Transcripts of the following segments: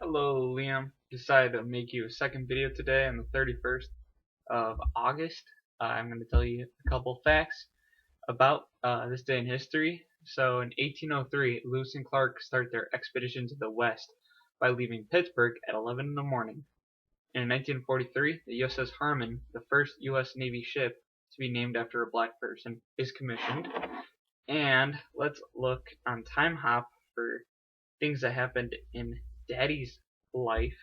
Hello, Liam. Decided to make you a second video today on the 31st of August. I'm going to tell you a couple facts about this day in history. So, in 1803, Lewis and Clark start their expedition to the west by leaving Pittsburgh at 11 in the morning. And in 1943, the USS Harmon, the first US Navy ship to be named after a black person, is commissioned. And let's look on Time Hop for things that happened in Daddy's life.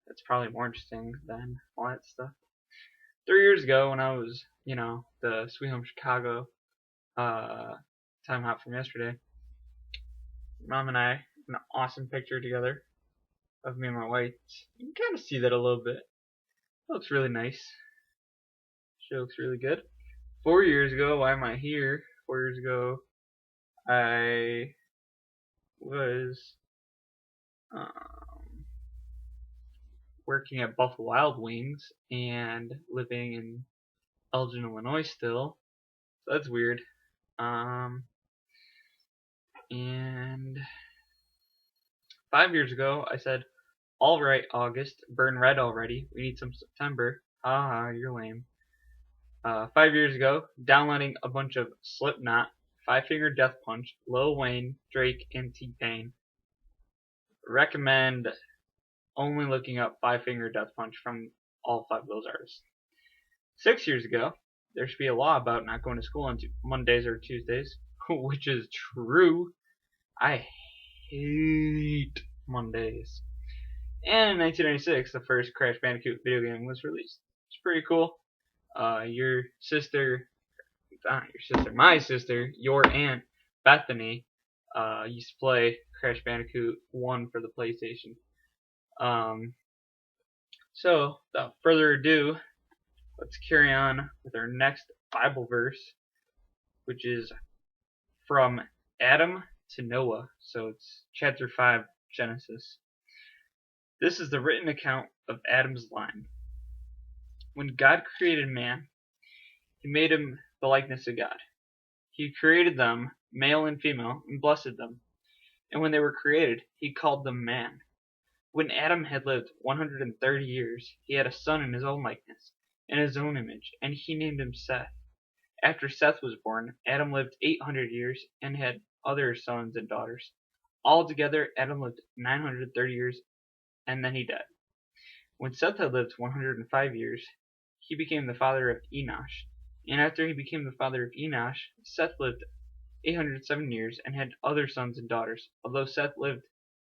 That's probably more interesting than all that stuff. 3 years ago, when I was, the Sweet Home Chicago time hop from yesterday, Mom and I had an awesome picture together of me and my wife. You can kind of see that a little bit. It looks really nice. She looks really good. 4 years ago, why am I here? 4 years ago, I was working at Buffalo Wild Wings and living in Elgin, Illinois still. So that's weird. And 5 years ago, I said, all right, August, burn red already. We need some September. Haha, you're lame. 5 years ago, downloading a bunch of Slipknot, Five Finger Death Punch, Lil Wayne, Drake, and T-Pain. Recommend only looking up Five Finger Death Punch from all five of those artists. 6 years ago, there should be a law about not going to school on Mondays or Tuesdays, which is true. I hate Mondays. And in 1996, the first Crash Bandicoot video game was released. It's pretty cool. My sister, your aunt, Bethany, used to play Crash Bandicoot 1 for the PlayStation. So, without further ado, let's carry on with our next Bible verse, which is from Adam to Noah. So it's chapter 5, Genesis. This is the written account of Adam's line. When God created man, he made him the likeness of God. He created them, male and female, and blessed them. And when they were created, he called them man. When Adam had lived 130 years, he had a son in his own likeness, in his own image, and he named him Seth. After Seth was born, Adam lived 800 years and had other sons and daughters. Altogether, Adam lived 930 years, and then he died. When Seth had lived 105 years, he became the father of Enosh. And after he became the father of Enosh, Seth lived 807 years and had other sons and daughters, although Seth lived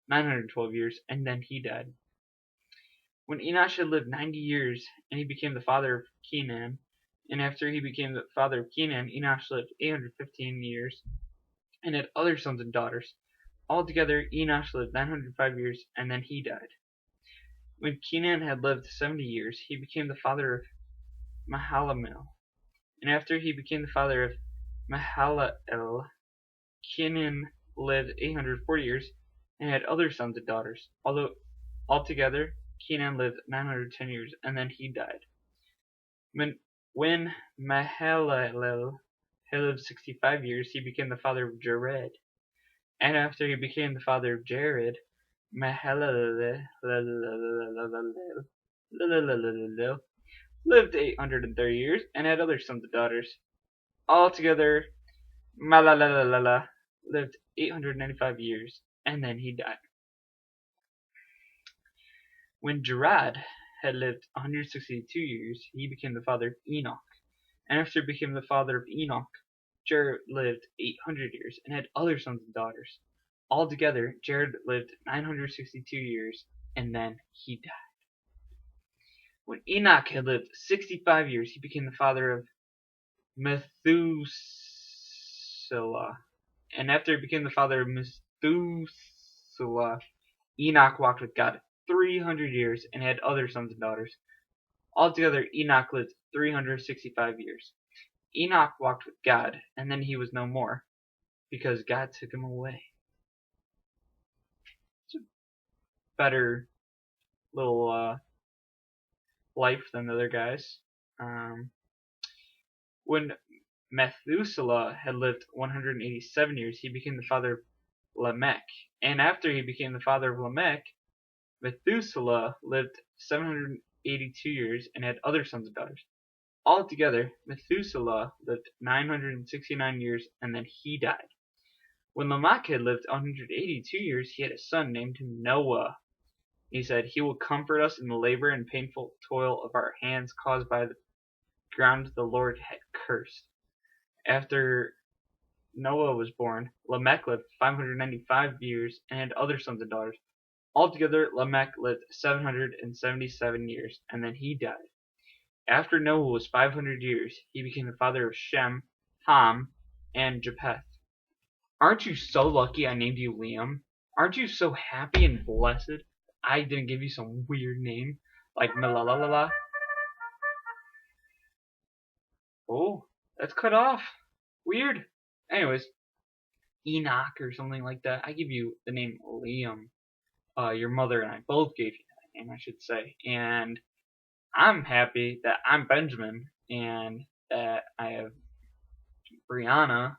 912 years, and then he died. When Enosh had lived 90 years, and he became the father of Kenan, and after he became the father of Kenan, Enosh lived 815 years and had other sons and daughters. Altogether, Enosh lived 905 years, and then he died. When Kenan had lived 70 years, he became the father of Mahalalel. And after he became the father of Mahalalel, Kenan lived 840 years and had other sons and daughters. Although altogether, Kenan lived 910 years, and then he died. When Mahalalel had lived 65 years, he became the father of Jared. And after he became the father of Jared, Mahalalel lived 830 years and had other sons and daughters. Altogether, Mahalalel lived 895 years, and then he died. When Jared had lived 162 years, he became the father of Enoch. And after he became the father of Enoch, Jared lived 800 years and had other sons and daughters. Altogether, Jared lived 962 years, and then he died. When Enoch had lived 65 years, he became the father of Methuselah. And after he became the father of Methuselah, Enoch walked with God 300 years and had other sons and daughters. Altogether, Enoch lived 365 years. Enoch walked with God, and then he was no more, because God took him away. It's a better little life than the other guys. When Methuselah had lived 187 years, he became the father of Lamech. And after he became the father of Lamech, Methuselah lived 782 years and had other sons and daughters. Altogether, Methuselah lived 969 years and then he died. When Lamech had lived 182 years, he had a son named Noah. He said, "He will comfort us in the labor and painful toil of our hands caused by the ground the Lord had cursed." After Noah was born, Lamech lived 595 years and had other sons and daughters. Altogether, Lamech lived 777 years, and then he died. After Noah was 500 years, he became the father of Shem, Ham, and Japheth. Aren't you so lucky I named you Liam? Aren't you so happy and blessed I didn't give you some weird name like Malalalala? Oh, that's cut off. Weird. Anyways, Enoch or something like that. I give you the name Liam. Your mother and I both gave you that name, I should say. And I'm happy that I'm Benjamin and that I have Brianna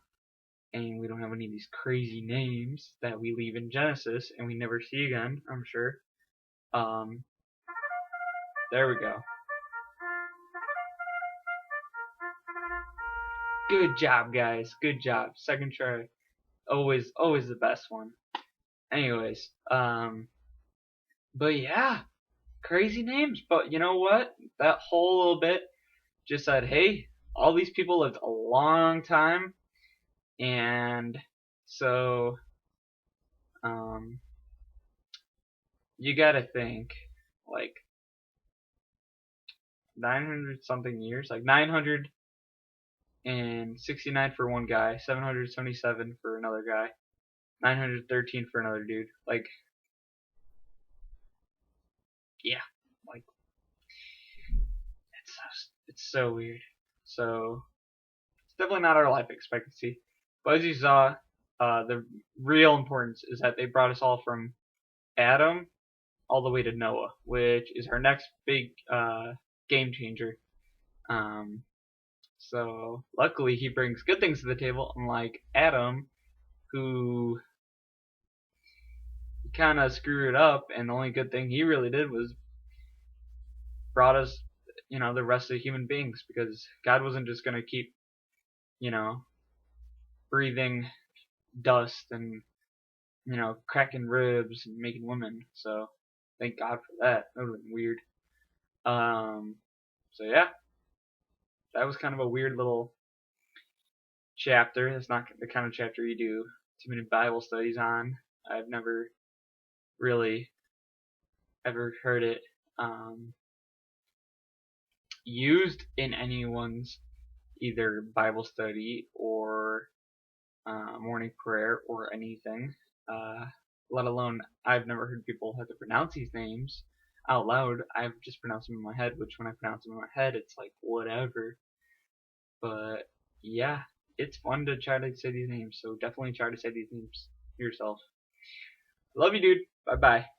and we don't have any of these crazy names that we leave in Genesis and we never see again, I'm sure. There we go. Good job, guys. Good job. Second try. Always the best one. Anyways, but yeah, crazy names. But you know what? That whole little bit just said, hey, all these people lived a long time, and so, you gotta think, like, 900 something years, like 969 for one guy, 777 for another guy, 913 for another dude. Like, yeah, like, it's so weird. So, it's definitely not our life expectancy. But as you saw, the real importance is that they brought us all from Adam all the way to Noah, which is our next big game changer. So luckily he brings good things to the table, unlike Adam, who kind of screwed it up, and the only good thing he really did was brought us, the rest of the human beings, because God wasn't just gonna keep, breathing dust and, cracking ribs and making women. So thank God for that. That would have been weird. So yeah, that was kind of a weird little chapter. It's not the kind of chapter you do too many Bible studies on. I've never really ever heard it used in anyone's either Bible study or morning prayer or anything. Let alone, I've never heard people have to pronounce these names out loud. I've just pronounced them in my head, which when I pronounce them in my head, it's like whatever. But yeah, it's fun to try to say these names, so definitely try to say these names yourself. Love you, dude. Bye bye.